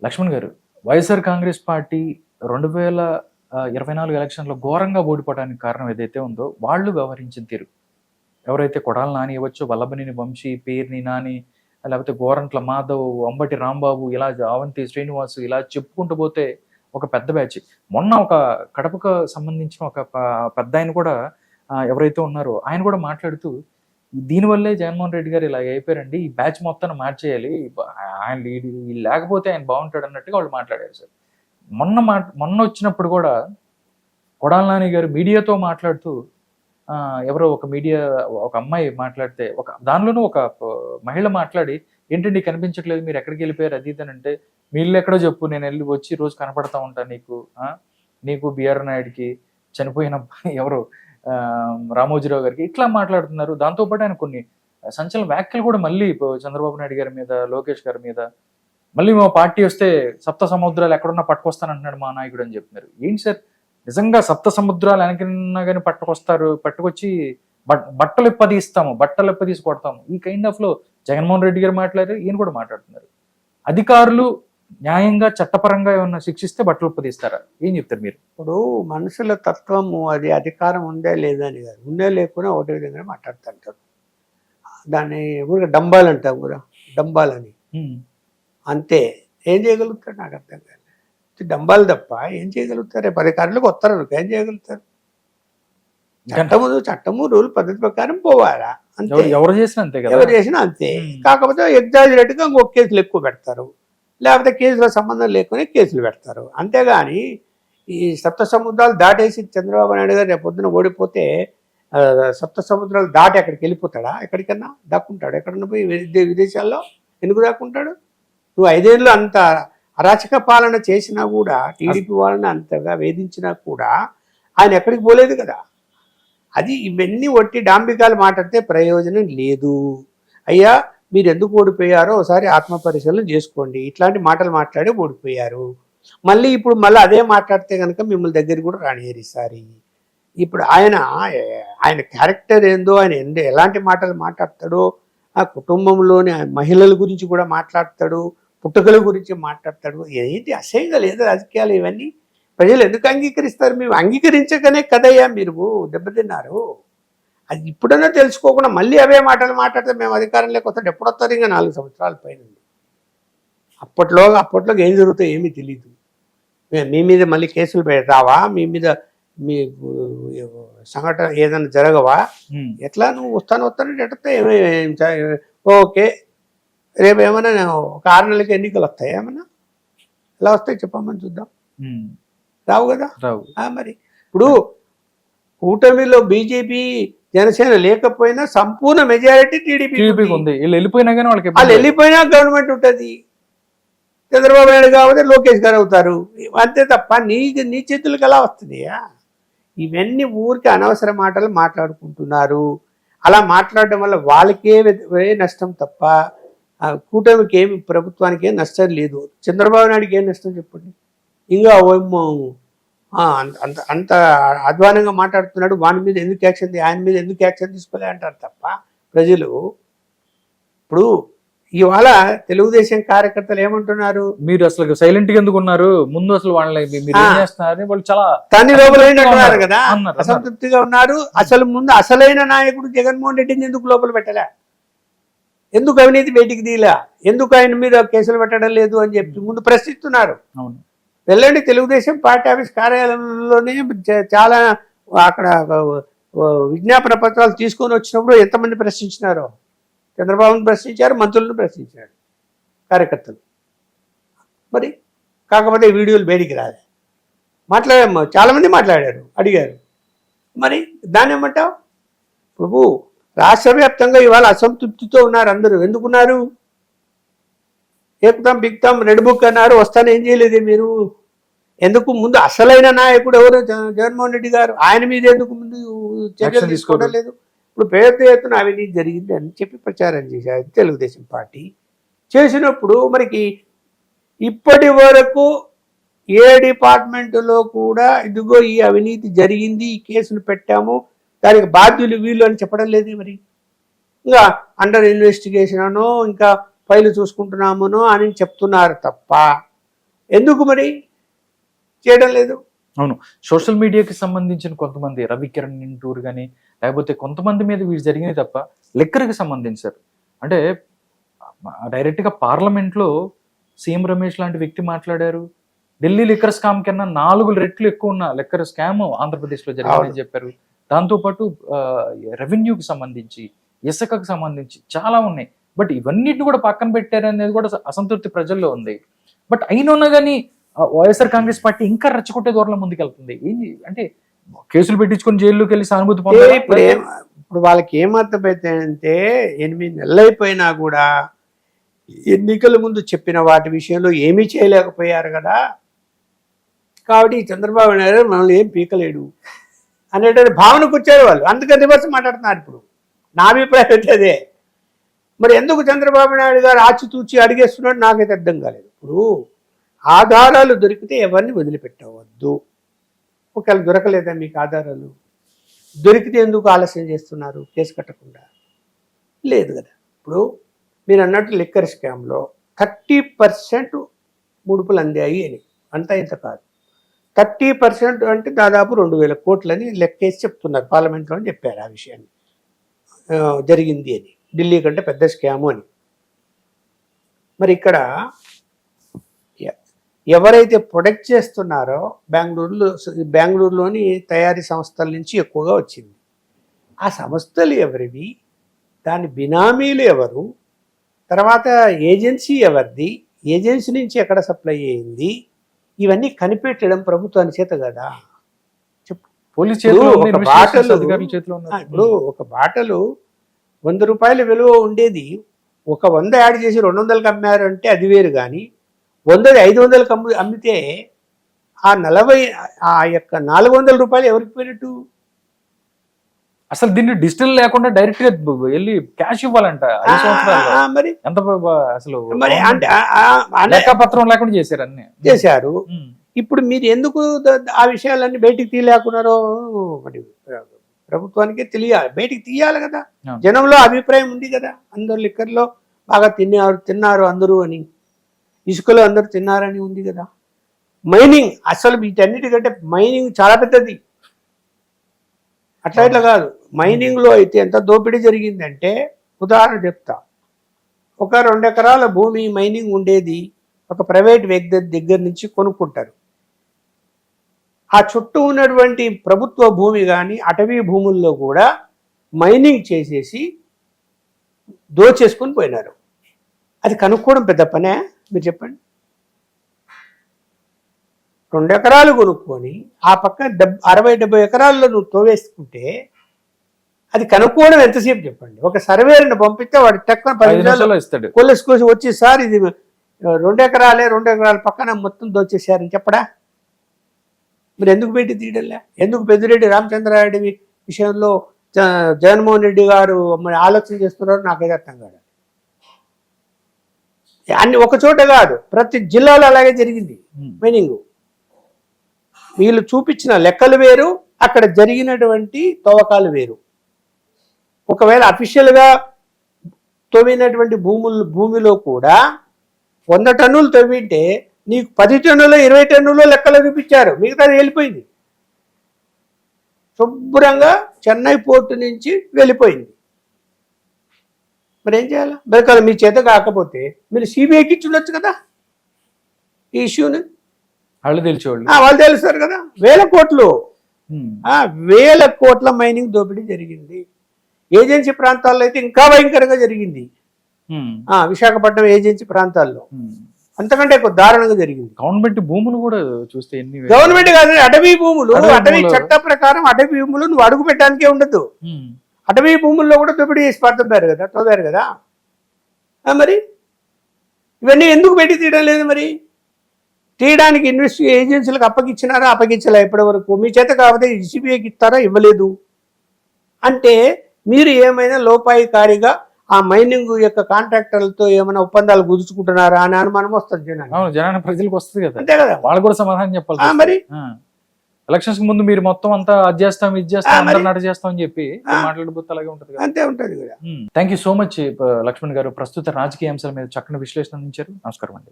లక్ష్మణ్ గారు, వైఎస్ఆర్ కాంగ్రెస్ పార్టీ 2024 ఎలక్షన్‌లో ఘోరంగా ఓడిపోవడానికి కారణం ఏదైతే ఉందో, వాళ్ళు వ్యవహరించిన తీరు. ఎవరైతే కొడాలి నాని అవ్వచ్చు, వల్లభనేని వంశీ, పేర్ని నాని, లేకపోతే గోరంట్ల మాధవ్, అంబటి రాంబాబు, ఇలా అవంతి శ్రీనివాస్ ఇలా చెప్పుకుంటూ పోతే ఒక పెద్ద బ్యాచ్. మొన్న ఒక కడపకు సంబంధించిన ఒక పెద్దాయన కూడా ఎవరైతే ఉన్నారో ఆయన కూడా మాట్లాడుతూ, దీనివల్లే జగన్మోహన్ రెడ్డి గారు ఇలాగ అయిపోయారండి. ఈ బ్యాచ్ మొత్తాన్ని మార్చేయాలి. ఆయన వీళ్ళు లేకపోతే ఆయన బాగుంటాడు అన్నట్టుగా వాళ్ళు మాట్లాడారు సార్. మొన్న వచ్చినప్పుడు కూడా కొడాలి నాని గారు మీడియాతో మాట్లాడుతూ ఎవరో ఒక అమ్మాయి మాట్లాడితే దానిలోనూ ఒక మహిళ మాట్లాడి, ఏంటండి కనిపించట్లేదు, మీరు ఎక్కడికి వెళ్ళిపోయారు అది ఇది అని అంటే, మీ ఇల్లు ఎక్కడో చెప్పు, నేను వెళ్ళి వచ్చి రోజు కనపడతా ఉంటాను నీకు బిఆర్ నాయుడికి, చనిపోయిన ఎవరు రామోజీరావు గారికి ఇట్లా మాట్లాడుతున్నారు. దాంతోపాటు ఆయన కొన్ని సంచలన వ్యాఖ్యలు కూడా మళ్ళీ చంద్రబాబు నాయుడు గారి మీద, లోకేష్ గారి మీద, మళ్ళీ మా పార్టీ వస్తే సప్త సముద్రాలు ఎక్కడున్నా పట్టుకొస్తానంటున్నాడు మా నాయకుడు అని చెప్తున్నారు. ఏంటి సార్, నిజంగా సప్త సముద్రాలు వెనకన్నా కానీ పట్టుకొచ్చి బట్టలు ఎప్పదీసి కొడతాము, ఈ కైండ్ ఆఫ్ లో జగన్మోహన్ రెడ్డి గారు మాట్లాడారు, ఈయన కూడా మాట్లాడుతున్నారు. అధికారులు న్యాయంగా చట్టపరంగా ఏమన్నా శిక్షిస్తే బట్టలు ఉప్పదీస్తారా? ఏం చెప్తారు మీరు? ఇప్పుడు మనుషుల తత్వము అది అధికారం ఉందే లేదని కాదు, ఉండే లేకుండా ఒకటి విధంగా మాట్లాడుతుంటారు. దాన్ని ఊరిగా డంబాలు అంటాం కూడా, డంబాలని అంతే. ఏం చేయగలుగుతారు నాకు అర్థం కాదు. డంబాలు తప్ప ఏం చేయగలుగుతారు? రేపు అధికారులకు వస్తారు, ఏం చేయగలుగుతారు? చట్టము రూల్ పద్ధతి ప్రకారం పోవాలా అంతే. ఎవరు చేసినా అంతే కదా, ఎవరు చేసినా అంతే. కాకపోతే ఎగ్జాజరేట్ గా ఇంకొక కేసులు ఎక్కువ పెడతారు, లేకపోతే కేసుల సంబంధం లేకుండా కేసులు పెడతారు. అంతేగాని ఈ సప్త సముద్రాలు దాటేసి చంద్రబాబు నాయుడు గారు రేపు పొద్దున ఓడిపోతే సప్త సముద్రాలు దాటి అక్కడికి వెళ్ళిపోతాడా? ఎక్కడికన్నా దాక్కుంటాడు? ఎక్కడన్నా పోయి విదేశాల్లో ఎందుకు దాక్కుంటాడు? నువ్వు 5 ఏళ్ళు అంత అరాచక పాలన చేసినా కూడా, టీడీపీ వాళ్ళని అంతగా వేధించినా కూడా ఆయన ఎక్కడికి పోలేదు కదా. అది ఇవన్నీ ఒట్టి డాంబికాలు మాట్లాడితే ప్రయోజనం లేదు. అయ్యా మీరు ఎందుకు ఓడిపోయారో ఒకసారి ఆత్మ పరిశీలన చేసుకోండి. ఇట్లాంటి మాటలు మాట్లాడి ఓడిపోయారు, మళ్ళీ అదే మాట్లాడితే కనుక మిమ్మల్ని దగ్గర కూడా రానియరిస్తారు. ఇప్పుడు ఆయన క్యారెక్టర్ ఏందో, ఆయన ఎలాంటి మాటలు మాట్లాడతాడో, ఆ కుటుంబంలోని మహిళల గురించి కూడా మాట్లాడతాడు, పుట్టుకల గురించి మాట్లాడతాడు. ఏంటి అసహ్యంగా లేదు రాజకీయాలు ఇవన్నీ? ప్రజలు ఎందుకు అంగీకరిస్తారు? మేము అంగీకరించకనే కదయ్యా మీరు దెబ్బతిన్నారు. అది ఇప్పుడన్నా తెలుసుకోకుండా మళ్ళీ అవే మాటలు మాట్లాడితే మేము అధికారంలోకి వస్తాం. ఎప్పుడొస్తారు? ఇంకా 4 సంవత్సరాల పైన. అప్పట్లో ఏం జరుగుతాయో ఏమీ తెలియదు. మీ మీద మళ్ళీ కేసులు రావా? మీ మీద మీ సంఘటన ఏదైనా జరగవా? ఎట్లా నువ్వు వస్తాను ఎట్టే ఓకే, రేపు ఏమైనా ఒక 6 నెలలకి ఎన్నికలు వస్తాయి, ఏమన్నా ఎలా వస్తాయి చెప్పమని చూద్దాం. రావు కదా. మరి ఇప్పుడు కూటమిలో బీజేపీ జనసేన లేకపోయినా సంపూర్ణ మెజారిటీ టీడీపీ ఉంది. వాళ్ళు వెళ్ళిపోయినా గవర్నమెంట్ ఉంటుంది. చంద్రబాబు నాయుడు కాకపోతే లోకేష్ గారు అవుతారు, అంతే తప్ప నీ చేతులకు ఎలా వస్తుందియా? ఇవన్నీ ఊరికి అనవసర మాటలు మాట్లాడుకుంటున్నారు. అలా మాట్లాడడం వల్ల వాళ్ళకే నష్టం తప్ప కూటమికి ఏమి, ప్రభుత్వానికి ఏం నష్టం లేదు. చంద్రబాబు నాయుడికి ఏం నష్టం చెప్పండి? ఇంకా అంత అధ్వానంగా మాట్లాడుతున్నాడు, వాని మీద ఎందుకు యాక్షన్, ఆయన మీద ఎందుకు యాక్షన్ తీసుకోలే అంటారు తప్ప ప్రజలు. ఇప్పుడు ఇవాళ తెలుగుదేశం కార్యకర్తలు ఏమంటున్నారు? మీరు అసలు సైలెంట్ గా ఎందుకు ఉన్నారు, ముందు అసలు వాళ్ళని వాళ్ళు చాలా తన్ని లోపల అంటున్నారు కదా, అసంతృప్తిగా ఉన్నారు. అసలు ముందు అసలైన నాయకుడు జగన్మోహన్ రెడ్డిని ఎందుకు లోపల పెట్టలే? ఎందుకు అవినీతి బయటికి తీలా? ఎందుకు ఆయన మీద కేసులు పెట్టడం లేదు అని చెప్పి ముందు ప్రశ్నిస్తున్నారు. వెళ్ళండి తెలుగుదేశం పార్టీ ఆఫీస్ కార్యాలయంలోనే చాలా అక్కడ విజ్ఞాపన పత్రాలు తీసుకొని వచ్చినప్పుడు ఎంతమంది ప్రశ్నించినారో. చంద్రబాబును ప్రశ్నించారు, మంత్రులను ప్రశ్నించారు కార్యకర్తలు. మరి కాకపోతే వీడియోలు బయటికి రాలే. చాలామంది మాట్లాడారు, అడిగారు. మరి దాన్ని ఏమంటావు? ప్రభు రాష్ట్ర వ్యాప్తంగా ఇవాళ అసంతృప్తితో ఉన్నారు అందరూ. ఎందుకున్నారు? ఏకుతాం బిక్తాం రెడ్ బుక్ అన్నారు, వస్తాను ఏం చేయలేదు మీరు? ఎందుకు ముందు అసలైన నాయకుడు ఎవరు? జగన్మోహన్ రెడ్డి గారు. ఆయన మీద ఎందుకు ముందు చర్యలు తీసుకోవడం లేదు? ఇప్పుడు పెద్ద ఎత్తున అవినీతి జరిగింది అని చెప్పి ప్రచారం చేశారు తెలుగుదేశం పార్టీ. చేసినప్పుడు మనకి ఇప్పటి వరకు ఏ డిపార్ట్మెంటులో కూడా ఇదిగో ఈ అవినీతి జరిగింది, ఈ కేసులు పెట్టాము, దానికి బాధ్యులు వీళ్ళు అని చెప్పడం లేదు. మరి ఇంకా అండర్ ఇన్వెస్టిగేషన్ అనో ఇంకా ఫైలు చూసుకుంటున్నామనో అని చెప్తున్నారు తప్ప ఎందుకు మరి చేయడం లేదు? అవును. సోషల్ మీడియాకి సంబంధించిన కొంతమంది రవికిరణ్ నింటూరు గాని, లేకపోతే కొంతమంది మీద వీళ్ళు జరిగినవి తప్ప లిక్కర్‌కి సంబంధించారు. అంటే డైరెక్ట్‌గా పార్లమెంట్‌లో సీఎం రమేష్ లాంటి వ్యక్తి మాట్లాడారు. ఢిల్లీ లిక్కర్ స్కామ్ కన్నా 4 రెట్లు ఎక్కువ ఉన్న లిక్కర్ స్కామ్ ఆంధ్రప్రదేశ్‌లో జరిగిందని చెప్పారు. దాంతో పాటు రెవెన్యూకి సంబంధించి, ఇసుకకు సంబంధించి చాలా ఉన్నాయి. బట్ ఇవన్నిటిని కూడా పక్కన పెట్టారనేది కూడా అసంతృప్తి ప్రజల్లో ఉంది. బట్ అయినున్నా గానీ వైఎస్ఆర్ కాంగ్రెస్ పార్టీ ఇంకా రెచ్చగొట్టే దూరంలో ముందుకెళ్తుంది. ఏంది అంటే కేసులు పెట్టించుకొని జైల్లోకి వెళ్ళి సానుభూతి పొందాలా? ఇప్పుడు వాళ్ళకి ఏమర్థమైందంటే 8 నెలలు అయిపోయినా కూడా ఎన్నికల ముందు చెప్పిన వాటి విషయంలో ఏమీ చేయలేకపోయారు కదా, కాబట్టి చంద్రబాబు నాయుడు మనల్ని ఏం పీకలేడు అనేటువంటి భావనకు వచ్చారు వాళ్ళు. అందుకని రివర్స్ మాట్లాడుతున్నారు. ఇప్పుడు నా అభిప్రాయం అయితే అదే. మరి ఎందుకు చంద్రబాబు నాయుడు గారు ఆచితూచి అడిగేస్తున్నాడు నాకైతే అర్థం కాలేదు. ఇప్పుడు ఆధారాలు దొరికితే ఎవరిని వదిలిపెట్టవద్దు. ఒకవేళ దొరకలేదా మీకు ఆధారాలు? దొరికితే ఎందుకు ఆలస్యం చేస్తున్నారు కేసు కట్టకుండా? లేదు కదా. ఇప్పుడు మీరు అన్నట్టు లిక్కర్ స్కామ్లో 30% ముడుపులు అందాయి అని, అంతా ఇంత కాదు. 30% అంటే దాదాపు 2000 కోట్లని లెక్కేసి చెప్తున్నారు. పార్లమెంట్లో అని చెప్పారు ఆ విషయాన్ని, జరిగింది అని, ఢిల్లీ కంటే పెద్ద స్కాము అని. మరి ఇక్కడ ఎవరైతే ప్రొడక్ట్ చేస్తున్నారో బెంగళూరులోని తయారీ సంస్థల నుంచి ఎక్కువగా వచ్చింది. ఆ సంస్థలు ఎవరివి, దాని బినామీలు ఎవరు, తర్వాత ఏజెన్సీ ఎవరిది, ఏజెన్సీ నుంచి ఎక్కడ సప్లై అయింది, ఇవన్నీ కనిపెట్టడం ప్రభుత్వానికి చేత కదా. చెప్పు. పోలీస్ ఇప్పుడు ఒక బాటలు 100 రూపాయల విలువ ఉండేది, ఒక 100 యాడ్ చేసి 200కి అమ్మారు అంటే అది వేరు. కానీ 100 500కి అమ్మితే ఆ యొక్క 400 రూపాయలు ఎవరికి పోయినట్టు? అసలు దీన్ని డిజిటల్ లేకుండా డైరెక్ట్ గా వెళ్ళి క్యాష్ ఇవ్వాలంట. మరి ఎంత అసలు మరి అంటే లెక్కపత్రం లేకుండా చేశారు, అన్ని చేశారు. ఇప్పుడు మీరు ఎందుకు ఆ విషయాలన్నీ బయటికి తీయలేకున్నారో మరి ప్రభుత్వానికే తెలియాలి, బయటికి తీయాలి కదా. జనంలో అభిప్రాయం ఉంది కదా, అందరు లిక్కర్లో బాగా తిన్నారు అందరూ అని, ఇసుకలో అందరూ తిన్నారని ఉంది కదా. మైనింగ్ అసలు వీటన్నిటికంటే మైనింగ్ చాలా పెద్దది. అట్లా ఇట్లా కాదు. మైనింగ్లో అయితే ఎంత దోపిడీ జరిగిందంటే, ఉదాహరణ చెప్తా. ఒక 2 ఎకరాల భూమి మైనింగ్ ఉండేది ఒక ప్రైవేట్ వ్యక్తి దగ్గర నుంచి కొనుక్కుంటారు. ఆ చుట్టూ ఉన్నటువంటి ప్రభుత్వ భూమి కానీ అటవీ భూముల్లో కూడా మైనింగ్ చేసేసి దోచేసుకొని పోయినారు. అది కనుక్కోవడం పెద్ద పనే? మీరు చెప్పండి. 2 ఎకరాలు కొనుక్కొని ఆ పక్క 60-70 ఎకరాల్లో నువ్వు తోవేసుకుంటే అది కనుక్కోవడం ఎంతసేపు చెప్పండి? ఒక సర్వేని పంపిస్తే వాడు టక్కున 10 నిమిషాలు ఇస్తాడు, కొల్లేసుకొచ్చి వచ్చి సార్ ఇది 2 ఎకరాల పక్కన మొత్తం దోచేసారని చెప్పడా? మరి ఎందుకు పెట్టి తీయడంలే? ఎందుకు పెద్దిరెడ్డి రామచంద్రారెడ్డి విషయంలో జగన్మోహన్ రెడ్డి గారు మరి ఆలోచన చేస్తున్నారు నాకైతే అర్థం కాదు. అన్ని ఒక చోట కాదు, ప్రతి జిల్లాలో అలాగే జరిగింది మైనింగ్. వీళ్ళు చూపించిన లెక్కలు వేరు, అక్కడ జరిగినటువంటి తవ్వకాలు వేరు. ఒకవేళ అఫీషియల్గా తవ్వినటువంటి భూమిలో కూడా 100 టన్నులు తవ్వింటే నీకు 10 టన్నులు 20 టన్నులు లెక్కలు చూపించారు, మిగతాది వెళ్ళిపోయింది. శుభ్రంగా చెన్నై పోర్టు నుంచి వెళ్ళిపోయింది. మరి ఏం చేయాలి? మరి మీ చేత కాకపోతే మీరు సిబిఐకి ఇచ్చి ఉండొచ్చు కదా ఈ ఇష్యూని. వాళ్ళు తెలుస్తారు కదా. 1000 కోట్ల మైనింగ్ దోపిడీ జరిగింది. ఏజెన్సీ ప్రాంతాల్లో అయితే ఇంకా భయంకరంగా జరిగింది. విశాఖపట్నం ఏజెన్సీ ప్రాంతాల్లో అంతకంటే ఎక్కువ దారుణంగా జరిగింది. గవర్నమెంట్ భూములు కూడా చూస్తే గవర్నమెంట్ కాదు, అటవీ భూములు, అటవీ చట్ట ప్రకారం అటవీ భూములు నువ్వు అడుగు పెట్టడానికే ఉండదు. అటవీ భూముల్లో కూడా దోపిడీ చేసి తవ్వారు కదా. మరి ఇవన్నీ ఎందుకు పెట్టి తీయడం లేదు? మరి తీయడానికి ఏజెన్సీలకు అప్పగించినారా? అప్పగించలే ఇప్పటి వరకు. మీ చేత కాకపోతే సిబిఐకి ఇస్తారా? ఇవ్వలేదు. అంటే మీరు ఏమైనా లోపాయికారిగా ఆ మైనింగ్ యొక్క కాంట్రాక్టర్లతో ఏమైనా ఒప్పందాలు కుదుర్చుకుంటున్నారా అని అనుమానం వస్తుంది జనాన్ని ప్రజలకు వస్తుంది కదా. అంతే కదా, వాళ్ళు కూడా సమాధానం చెప్పాలి. మరి ఎలక్షన్స్ ముందు మీరు మొత్తం అంతా అది చేస్తాం ఇది చేస్తాం నడు చేస్తాం అని చెప్పి మాట్లాడబోతే అలాగే ఉంటుంది. అంతే ఉంటుంది కదా. Thank you so much Laxman garu. ప్రస్తుత రాజకీయ అంశాల మీద చక్కని విశ్లేషణ అందించారు. నమస్కారం అండి.